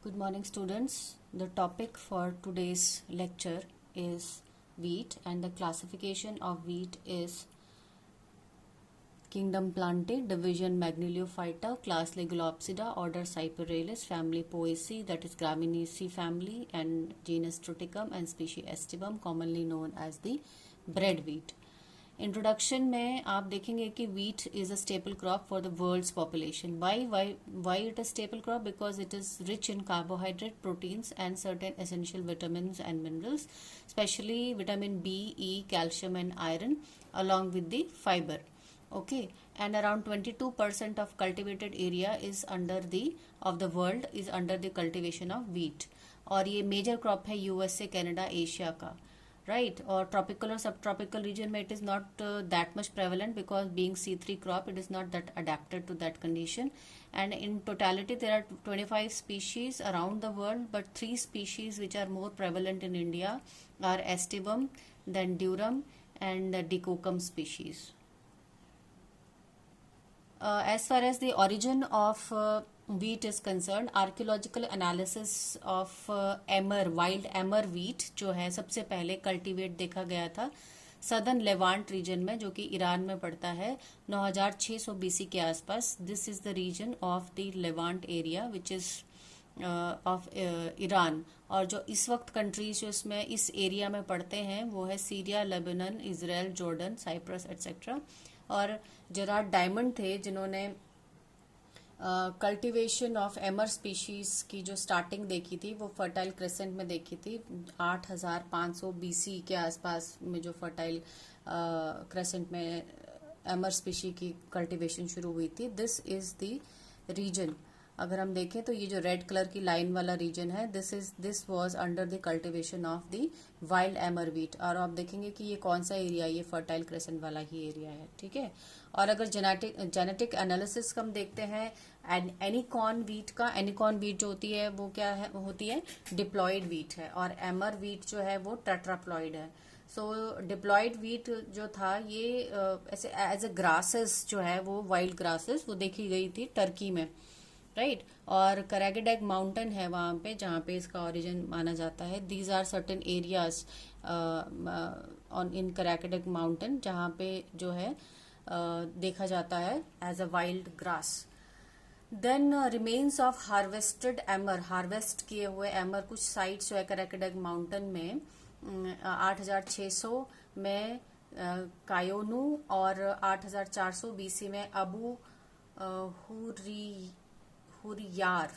Good morning, students. The topic for today's lecture is wheat, and the classification of wheat is Kingdom Plantae, division Magnoliophyta, class Legulopsida, order Cyperalis, family Poaceae, that is Gramineaceae family, and genus Triticum, and species Estibum, commonly known as the bread wheat. Introduction में आप देखेंगे कि wheat is a staple crop for the world's population. Why it is staple crop? Because it is rich in carbohydrate, proteins, and certain essential vitamins and minerals, especially vitamin B, E, calcium, and iron, along with the fiber. Okay, and around 22% of cultivated area is of the world is under the cultivation of wheat. और ये major crop है USA, Canada, Asia का, right? Or tropical or subtropical region में it is not that much prevalent because being C3 crop, it is not that adapted to that condition. And in totality there are 25 species around the world, but 3 species which are more prevalent in India are Estibum, then Durum, and the Decocum species. As far as the origin of wheat is concerned, archaeological analysis of wild emmer wheat जो है सबसे पहले cultivate देखा गया था southern Levant reason में, जो कि ईरान में पड़ता है 9600 बीसी के आसपास. This is the region of the Levant area which is of Iran. और जो इस वक्त कंट्रीज जो इसमें इस एरिया में पड़ते हैं वो है Syria, Lebanon, Israel, Jordan, Cyprus etcetera. और जेरार्ड डायमंड थे जिन्होंने कल्टीवेशन ऑफ एमर स्पीशीज की जो स्टार्टिंग देखी थी वो फर्टाइल क्रेसेंट में देखी थी 8500 बीसी के आसपास में, जो फर्टाइल क्रेसेंट में एमर स्पीशी की कल्टीवेशन शुरू हुई थी. This is the region. अगर हम देखें तो ये जो रेड कलर की लाइन वाला रीजन है, this was under the cultivation of the wild emmer wheat. और आप देखेंगे कि ये कौन सा एरिया, ये फर्टाइल क्रेसेंट वाला ही एरिया है. ठीक है. और अगर जेनेटिक एनालिसिस हम देखते हैं एनिकॉन व्हीट का, एनिकॉन व्हीट जो होती है वो क्या है, होती है डिप्लॉयड व्हीट है, और एमर व्हीट जो है वो टेट्राप्लॉयड है. सो डिप्लॉयड व्हीट जो था ये ऐसे एज ए ग्रासेस जो है वो वाइल्ड ग्रासेस वो देखी गई थी टर्की में, राइट. और करागेडेग माउंटेन है वहां पे जहाँ पे इसका ओरिजिन माना जाता है. These are certain areas on in Karacadag mountain जहाँ पे जो है देखा जाता है as a wild grass. Then remains of harvested emmer, harvest किए हुए एमर कुछ साइट्स जो है करागेडेग माउंटेन में 8600 में कायोनू और 8400 बीसी में Abu Hureyra.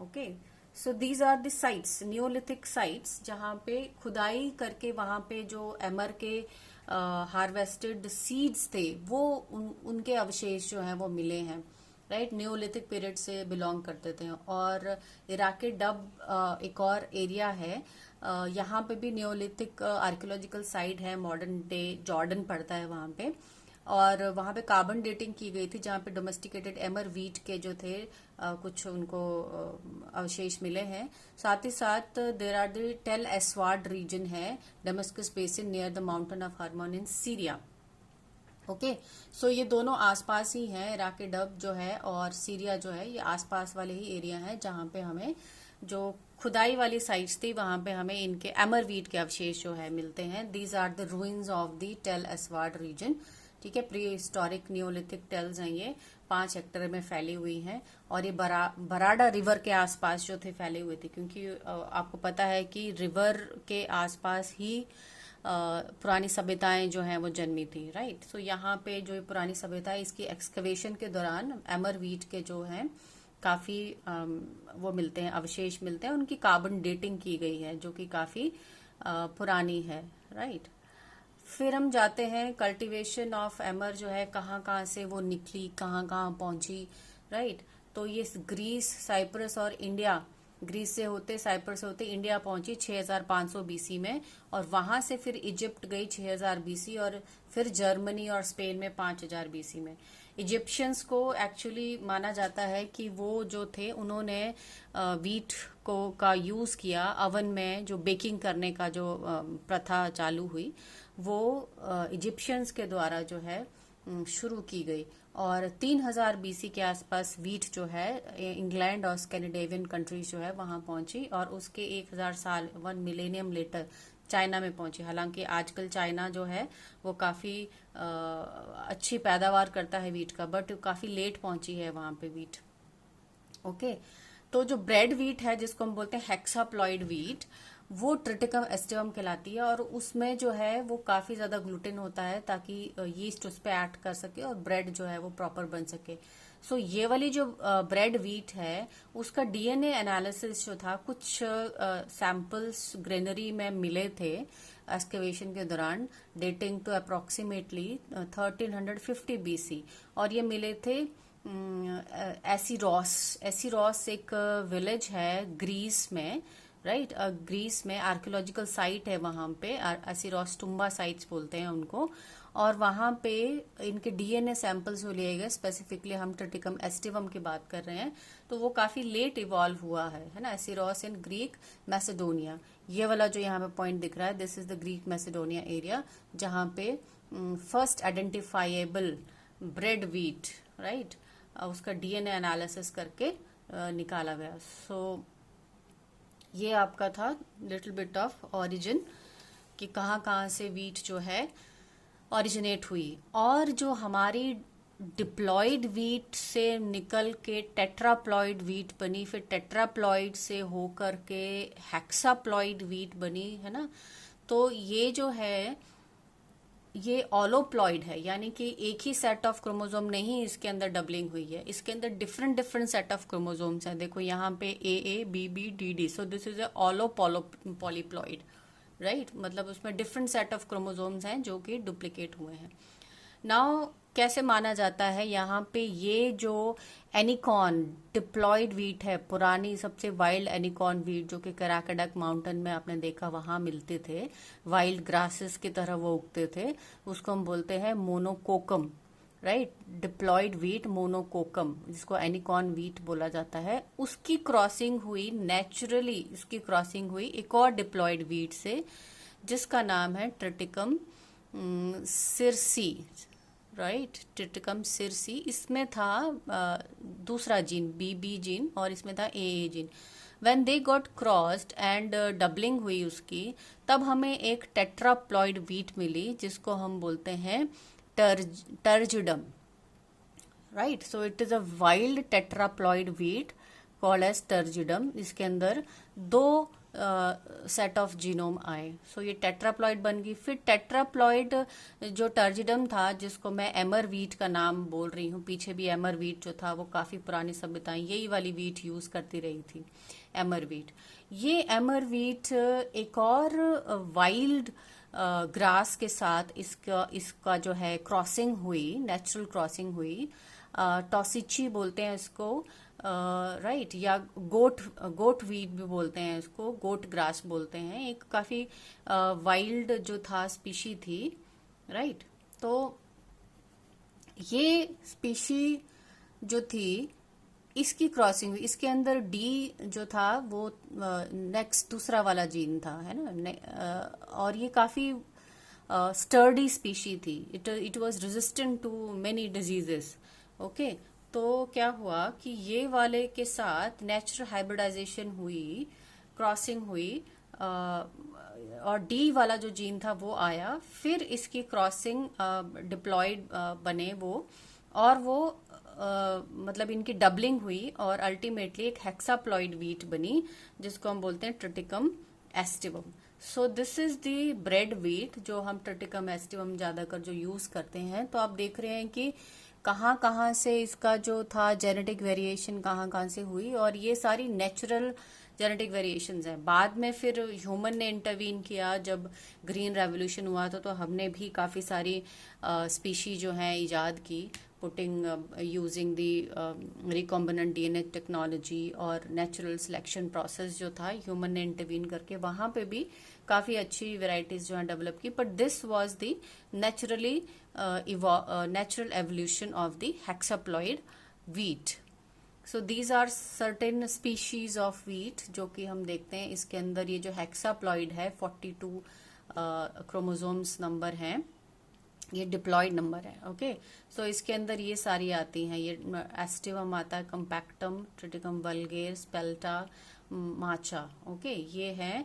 Okay. So these are the sites, Neolithic sites, जहाँ पे खुदाई करके वहां पे जो एमर के हार्वेस्टेड सीड्स थे वो उनके अवशेष जो हैं वो मिले हैं, राइट. न्योलिथिक पीरियड से बिलोंग करते थे. और इराकी डब एक और एरिया है, यहाँ पे भी न्योलिथिक आर्कियोलॉजिकल साइट है. मॉडर्न डे जॉर्डन पड़ता है वहां पे, और वहां पे कार्बन डेटिंग की गई थी जहाँ पे डोमेस्टिकेटेड एमर व्हीट के जो थे कुछ उनको अवशेष मिले हैं. साथ ही साथ there are the Tell Aswad region है, Damascus basin near the mountain of Hermon in Syria. Okay. So ये दोनों आसपास ही हैं, इराक डब जो है और सीरिया जो है, ये आसपास वाले ही एरिया हैं जहाँ पे हमें जो खुदाई वाली साइट्स थी वहां पे हमें इनके एमर व्हीट के अवशेष जो है मिलते हैं. These are the ruins of the Tell Aswad region. ठीक है. प्री हिस्टोरिक न्योलिथिक टेल्स हैं, ये 5 हेक्टर में फैली हुई हैं. और ये बराडा रिवर के आसपास जो थे फैले हुए थे, क्योंकि आपको पता है कि रिवर के आसपास ही पुरानी सभ्यताएं जो हैं वो जन्मी थी, राइट. सो यहाँ पे जो पुरानी सभ्यता है इसकी एक्सकवेशन के दौरान एमर व्हीट के जो हैं काफी वो मिलते हैं, अवशेष मिलते हैं. उनकी कार्बन डेटिंग की गई है जो कि काफी पुरानी है, राइट. फिर हम जाते हैं कल्टीवेशन ऑफ एमर जो है कहाँ कहाँ से वो निकली, कहाँ कहाँ पहुंची, राइट. तो ये ग्रीस, साइप्रस और इंडिया, ग्रीस से होते साइप्रस से होते इंडिया पहुंची 6500 बीसी में, और वहां से फिर इजिप्ट गई 6000 बीसी, और फिर जर्मनी और स्पेन में 5000 बीसी में. इजिप्शियंस को एक्चुअली माना जाता है कि वो जो थे उन्होंने व्हीट का यूज किया अवन में, जो बेकिंग करने का जो प्रथा चालू हुई वो इजिप्शियंस के द्वारा जो है शुरू की गई. और 3000 बीसी के आसपास वीट जो है इंग्लैंड और स्कैंडिनेवियन कंट्रीज जो है वहां पहुंची, और उसके 1000 साल 1 मिलेनियम लेटर चाइना में पहुंची। हालांकि आजकल चाइना जो है वो काफी अच्छी पैदावार करता है वीट का, बट काफी लेट पहुंची है वहां पे वीट। ओके, तो जो ब्रेड वीट है जिसको हम बोलते हैं हेक्साप्लॉइड वीट, वो ट्रिटिकम एस्टिवम कहलाती है, और उसमें जो है वो काफी ज्यादा ग्लूटेन होता है ताकि यीस्ट उस पर ऐड कर सके और ब्रेड जो है वो प्रॉपर बन सके। सो ये वाली जो ब्रेड वीट है उसका डीएनए एनालिसिस जो था, कुछ सैंपल्स ग्रेनरी में मिले थे एक्सकेवेशन के दौरान, डेटिंग टू अप्रोक्सीमेटली 1350 बीसी, और ये मिले थे एसीरोस एक विलेज है ग्रीस में, राइट। ग्रीस में आर्कियोलॉजिकल साइट है वहां पे, एसीरोस टुम्बा साइट्स बोलते हैं उनको, और वहां पे इनके डीएनए सैंपल्स जो लिए गए, स्पेसिफिकली हम ट्रिटिकम एस्टिवम की बात कर रहे हैं, तो वो काफी लेट इवॉल्व हुआ है ना, एसीरोस इन ग्रीक मैसेडोनिया। ये वाला जो यहाँ पे पॉइंट दिख रहा है, this is the Greek Macedonia area, जहां पे फर्स्ट आइडेंटिफाइएबल ब्रेड वीट, राइट, उसका डीएनए एनालिसिस करके निकाला गया। सो ये आपका था लिटिल बिट ऑफ ओरिजिन कि कहाँ कहाँ से वीट जो है ओरिजिनेट हुई। और जो हमारी डिप्लॉइड वीट से निकल के टेट्राप्लॉइड वीट बनी, फिर टेट्राप्लॉइड से होकर के हेक्साप्लॉइड वीट बनी, है ना। तो ये जो है ये ऑलोप्लॉइड है, यानी कि एक ही सेट ऑफ क्रोमोसोम नहीं इसके अंदर डबलिंग हुई है, इसके अंदर different different set of chromosomes हैं। देखो यहाँ पे A B B D D, so this is a allopolyploid, right, मतलब उसमें डिफरेंट सेट ऑफ क्रोमोसोम्स हैं जो कि डुप्लीकेट हुए हैं। नाउ कैसे माना जाता है, यहाँ पे ये जो एनिकॉन डिप्लॉइड वीट है, पुरानी सबसे वाइल्ड एनिकॉन वीट जो कि कराकडक माउंटेन में आपने देखा वहां मिलते थे, वाइल्ड ग्रासेस की तरह वो उगते थे, उसको हम बोलते हैं मोनोकोकम, राइट। डिप्लॉइड वीट मोनोकोकम, जिसको एनिकॉन वीट बोला जाता है, उसकी क्रॉसिंग हुई नेचुरली, उसकी क्रॉसिंग हुई एक और डिप्लॉइड वीट से जिसका नाम है Triticum searsii, right, Triticum searsii. इसमें था दूसरा जीन बीबी जीन और इसमें था A gene. When they got crossed and doubling हुई उसकी, तब हमें एक टेट्राप्लॉइड वीट मिली जिसको हम बोलते हैं turgidum, right. So it is a wild tetraploid wheat called as turgidum. इसके अंदर दो सेट ऑफ जीनोम आए, सो ये टेट्राप्लॉइड बन गई। फिर टेट्राप्लॉइड जो टर्जिडम था, जिसको मैं एमर वीट का नाम बोल रही हूँ, पीछे भी एमर वीट जो था वो काफी पुरानी सभ्यताएं यही वाली वीट यूज करती रही थी, एमर वीट। ये एमर वीट एक और वाइल्ड ग्रास के साथ इसका जो है क्रॉसिंग हुई, नेचुरल क्रॉसिंग हुई, टॉसिची बोलते हैं इसको, राइट, या गोट वीट भी बोलते हैं इसको, गोट ग्रास बोलते हैं। एक काफी वाइल्ड जो था स्पीशी थी, राइट। तो ये स्पीशी जो थी इसकी क्रॉसिंग हुई, इसके अंदर डी जो था वो नेक्स्ट दूसरा वाला जीन था, है ना, और ये काफी स्टर्डी स्पीशी थी, it was resistant to many diseases. Okay, तो क्या हुआ कि ये वाले के साथ नेचुरल हाइब्रिडाइजेशन हुई, क्रॉसिंग हुई, और डी वाला जो जीन था वो आया, फिर इसकी क्रॉसिंग डिप्लॉइड बने वो, और वो मतलब इनकी डबलिंग हुई और अल्टीमेटली एक हेक्साप्लॉइड वीट बनी जिसको हम बोलते हैं Triticum aestivum. So this is the bread wheat जो हम ट्रिटिकम एस्टिवम ज्यादातर जो यूज करते हैं। तो आप देख रहे हैं कि कहाँ कहाँ से इसका जो था जेनेटिक वेरिएशन कहाँ कहाँ से हुई, और ये सारी नेचुरल जेनेटिक वेरिएशंस हैं। बाद में फिर ह्यूमन ने इंटरवीन किया, जब ग्रीन रेवोल्यूशन हुआ तो हमने भी काफी सारी स्पीशी जो हैं इजाद की, putting using the recombinant DNA technology और नेचुरल सिलेक्शन प्रोसेस जो था ह्यूमन ने इंटरवीन करके वहां पे भी काफी अच्छी वेराइटीज जो है डेवलप की। But this was the naturally natural evolution of the hexaploid wheat. So these are certain species of wheat जो कि हम देखते हैं। इसके अंदर ये जो हेक्साप्लॉइड है 42 क्रोमोसोम्स नंबर हैं, ये डिप्लॉयड नंबर है। ओके, सो इसके अंदर ये सारी आती हैं, ये एस्टिवम आता है, कम्पैक्टम, ट्रिटिकम वल्गेर, स्पेल्टा, माचा। ओके, ये है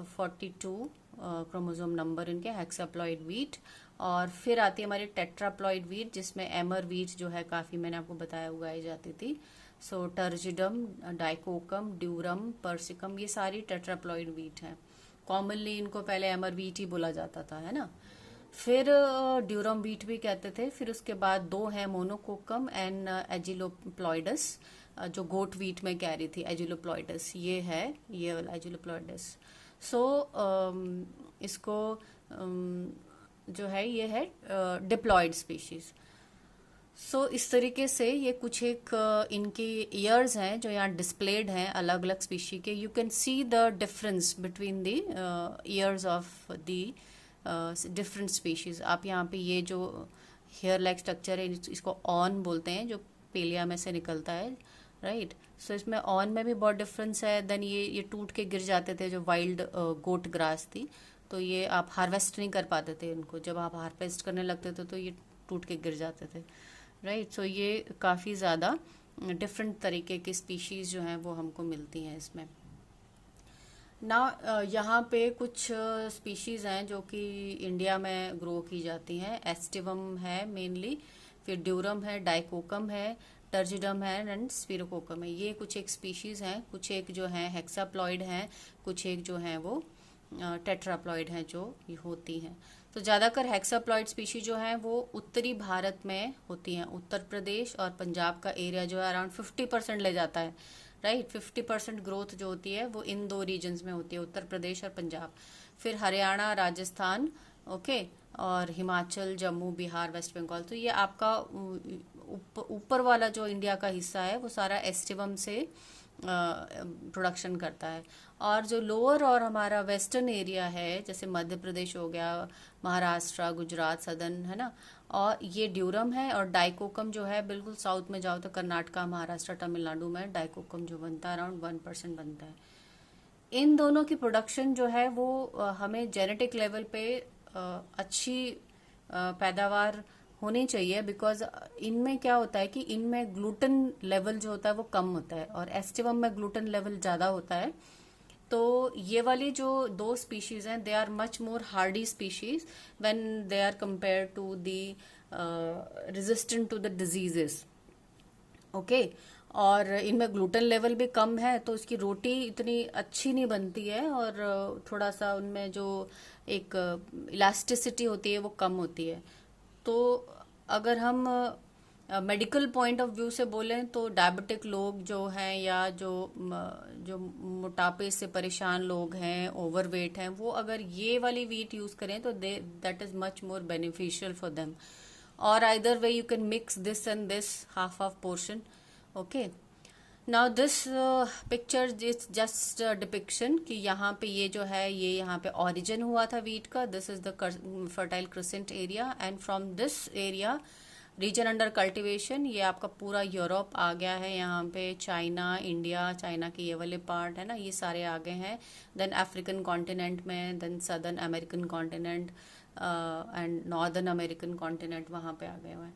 42 क्रोमोसोम नंबर इनके हेक्साप्लॉइड वीट। और फिर आती है हमारी टेट्राप्लॉइड वीट, जिसमें एमर वीट जो है काफी मैंने आपको बताया उगाई जाती थी। सो टर्जिडम, डाइकोकम, ड्यूरम, पर्सिकम, ये सारी टेट्राप्लॉइड वीट हैं। कॉमनली इनको पहले एमर वीट ही बोला जाता था, है ना। फिर ड्यूरम वीट भी कहते थे। फिर उसके बाद दो हैं, मोनोकोकम एंड एजिलोप्लॉइडस, जो गोट वीट में कह रही थी, एजिलोप्लॉइडस ये है, ये वाला एजिलोप्लॉइडस। सो इसको जो है ये है डिप्लॉयड स्पीशीज। सो इस तरीके से ये कुछ एक इनके ईयर्स हैं जो यहाँ डिस्प्लेड हैं अलग अलग स्पीशी के। You can see the difference between the years of the different species. आप यहाँ पे ये जो हेयर लाइक स्ट्रक्चर है इसको ऑन बोलते हैं, जो पेलिया में से निकलता है, राइट। सो इसमें ऑन में भी बहुत डिफरेंस है। देन ये टूट के गिर जाते थे, जो वाइल्ड गोट ग्रास थी, तो ये आप हार्वेस्ट नहीं कर पाते थे इनको। जब आप हार्वेस्ट करने लगते थे तो ये टूट के गिर जाते थे, राइट। सो ये काफ़ी ज़्यादा डिफरेंट तरीके की स्पीशीज़ जो हैं वो हमको मिलती हैं इसमें ना। यहाँ पे कुछ स्पीशीज़ हैं जो कि इंडिया में ग्रो की जाती हैं। एस्टिवम है मेनली, फिर ड्यूरम है, डाइकोकम है, टर्जिडम है एंड स्पिरोकोकम है। ये कुछ एक स्पीशीज़ हैं। कुछ एक जो हैं हेक्साप्लॉइड हैं, कुछ एक जो हैं वो टेट्राप्लॉइड हैं जो होती हैं। तो ज़्यादातर हेक्साप्लॉइड स्पीशी जो हैं वो उत्तरी भारत में होती हैं। उत्तर प्रदेश और पंजाब का एरिया जो है अराउंड 50% ले जाता है, राइट। 50% ग्रोथ जो होती है वो इन दो रीजन्स में होती है, उत्तर प्रदेश और पंजाब। फिर हरियाणा, राजस्थान, ओके, और हिमाचल, जम्मू, बिहार, वेस्ट बंगाल। तो ये आपका ऊपर वाला जो इंडिया का हिस्सा है वो सारा एस्टिवम से प्रोडक्शन करता है। और जो लोअर और हमारा वेस्टर्न एरिया है, जैसे मध्य प्रदेश हो गया, महाराष्ट्र, गुजरात, सदर्न, है ना, और ये ड्यूरम है। और डाइकोकम जो है बिल्कुल साउथ में जाओ तो कर्नाटका, महाराष्ट्र, तमिलनाडु में डाइकोकम जो बनता है अराउंड 1% बनता है। इन दोनों की प्रोडक्शन जो है वो हमें जेनेटिक लेवल पे अच्छी पैदावार होनी चाहिए, बिकॉज इनमें क्या होता है कि इनमें ग्लूटेन लेवल जो होता है वो कम होता है और एस्टिवम में ग्लूटेन लेवल ज़्यादा होता है। तो ये वाली जो दो स्पीशीज हैं they are much more hardy species when they are compare to the resistant to the diseases, okay. और इनमें ग्लूटेन लेवल भी कम है तो इसकी रोटी इतनी अच्छी नहीं बनती है, और थोड़ा सा उनमें जो एक इलास्टिसिटी होती है वो कम होती है। तो अगर हम मेडिकल पॉइंट ऑफ व्यू से बोलें तो डायबिटिक लोग जो हैं या जो मोटापे से परेशान लोग हैं, ओवरवेट हैं, वो अगर ये वाली वीट यूज करें तो that is much more beneficial for them. और either way you can mix this and this half portion, okay. Now this picture is just depiction कि यहाँ पे ये जो है ये यहाँ पे ओरिजिन हुआ था वीट का। This is the fertile crescent area and from this area region under cultivation ये आपका पूरा यूरोप आ गया है। यहाँ पे चाइना, इंडिया, चाइना के ये वाले पार्ट है ना, ये सारे आ गए हैं। देन अफ्रीकन कॉन्टिनेंट में, then southern American continent and northern American continent वहाँ पे आ गए हुए हैं।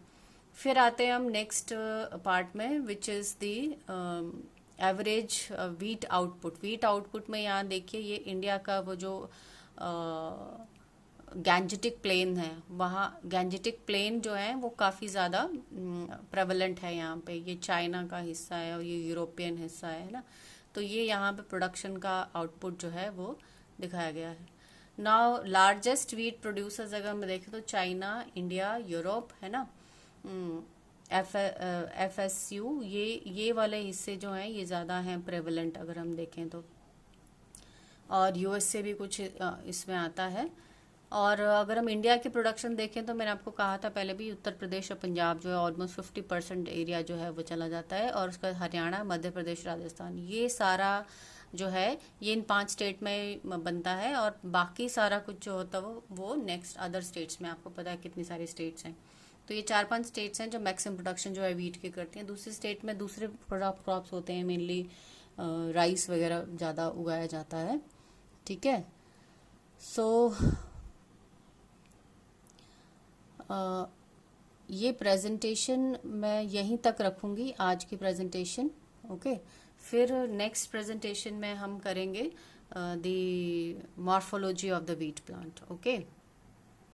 फिर आते हैं हम नेक्स्ट पार्ट में, which is the average wheat output. Wheat output में यहाँ देखिए ये इंडिया का वो जो गैंजेटिक प्लेन है, वहाँ गैंजेटिक प्लेन जो है वो काफ़ी ज़्यादा प्रेवलेंट है यहाँ पे। ये चाइना का हिस्सा है और ये यूरोपियन हिस्सा है ना। तो ये यहाँ पे प्रोडक्शन का आउटपुट जो है वो दिखाया गया है। नाउ लार्जेस्ट वीट प्रोड्यूसर्स अगर हम देखें तो चाइना, इंडिया, यूरोप, है ना, FSU, ये वाले हिस्से जो हैं ये ज़्यादा हैं प्रेवलेंट अगर हम देखें तो। और यूएस से भी कुछ इसमें आता है। और अगर हम इंडिया की प्रोडक्शन देखें तो मैंने आपको कहा था पहले भी, उत्तर प्रदेश और पंजाब जो है ऑलमोस्ट 50% एरिया जो है वो चला जाता है। और उसका हरियाणा, मध्य प्रदेश, राजस्थान, ये सारा जो है ये इन 5 स्टेट में बनता है। और बाकी सारा कुछ जो होता है वो नेक्स्ट अदर स्टेट्स में। आपको पता है कितनी सारी स्टेट्स हैं। तो ये 4-5 स्टेट्स हैं जो मैक्सिमम प्रोडक्शन जो है वीट की करती हैं। दूसरी स्टेट में दूसरे क्रॉप्स होते हैं, मेनली राइस वगैरह ज़्यादा उगाया जाता है, ठीक है। सो ये प्रेजेंटेशन मैं यहीं तक रखूंगी, आज की प्रेजेंटेशन। ओके, फिर नेक्स्ट प्रेजेंटेशन में हम करेंगे the morphology of the wheat plant. Okay.